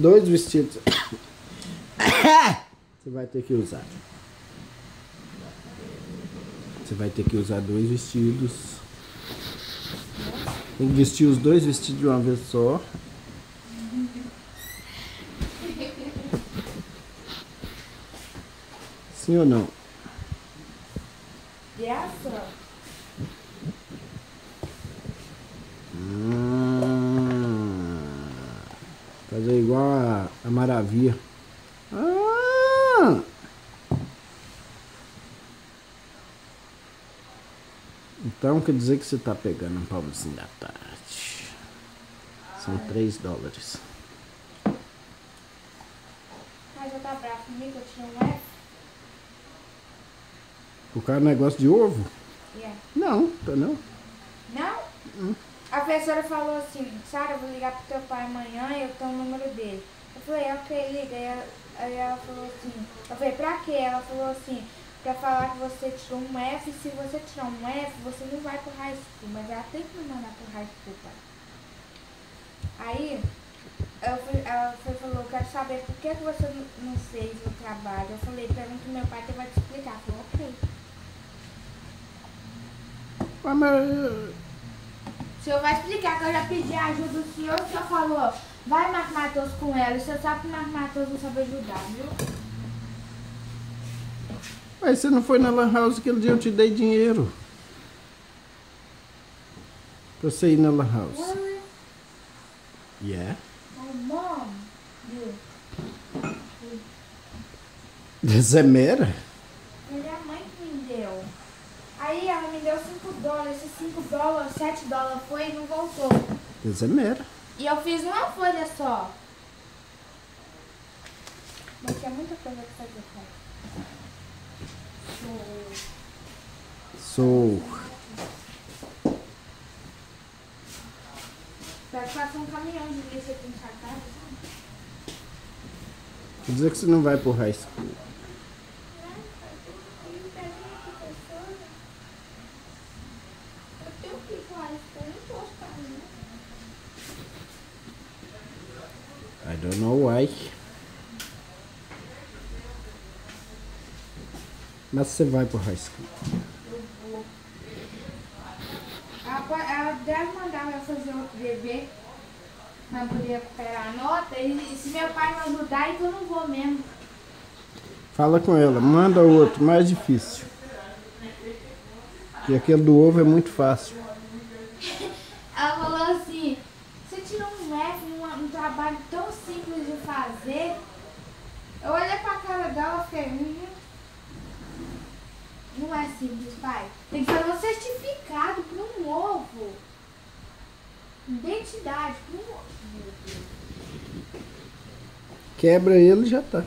Dois vestidos. Você vai ter que usar. Você vai ter que usar dois vestidos. Tem que vestir os dois vestidos de uma vez só. Sim ou não? Graça. Fazer igual a Maravilha. Ah! Então quer dizer que você tá pegando um pãozinho da tarde. São $3. Mas já tá bravo comigo, eu tirei um F? Por causa do negócio de ovo? Yeah. Não, tá não. Não? A professora falou assim, Sara, eu vou ligar pro teu pai amanhã e eu tenho o número dele. Eu falei, ok, liga. Aí ela falou assim, eu falei, pra quê? Ela falou assim, pra falar que você tirou um F, e se você tirar um F, você não vai pro high school, mas ela tem que me mandar pro high school, pai. Aí, ela falou, eu quero saber por que você não fez o trabalho. Eu falei, pergunta pro meu pai que ele vai te explicar. Ela falou, ok. Mas O senhor vai explicar que eu já pedi a ajuda do senhor, o senhor falou, vai Marcos Matheus com ela, e o senhor sabe que o Marcos Matheus não sabe ajudar, viu? Mas você não foi na Lan House aquele dia eu te dei dinheiro. Pra você ir na Lan House. Really? Yeah. My mom did. Você mera? Foi a mãe que me deu. Aí ela me deu $5. Esses $5, $7 foi e não voltou. Você mera. E eu fiz uma folha só. Mas tinha muita coisa pra fazer, pai. Sou. Vai passar um caminhão de lixo aqui em casa, sabe? Quer dizer que você não vai pro high school. I don't know why. Mas você vai pro high school. Ela deve mandar eu fazer outro bebê pra poder recuperar a nota. E se meu pai me ajudar, então eu não vou mesmo. Fala com ela, manda outro, mais difícil. E aquele do ovo é muito fácil. Ela falou assim, você tirou um F um trabalho tão simples de fazer. Eu olhei pra cara dela e fiquei, não é simples, pai. Tem que fazer um certificado para um ovo. Identidade para um ovo. Quebra ele e já tá.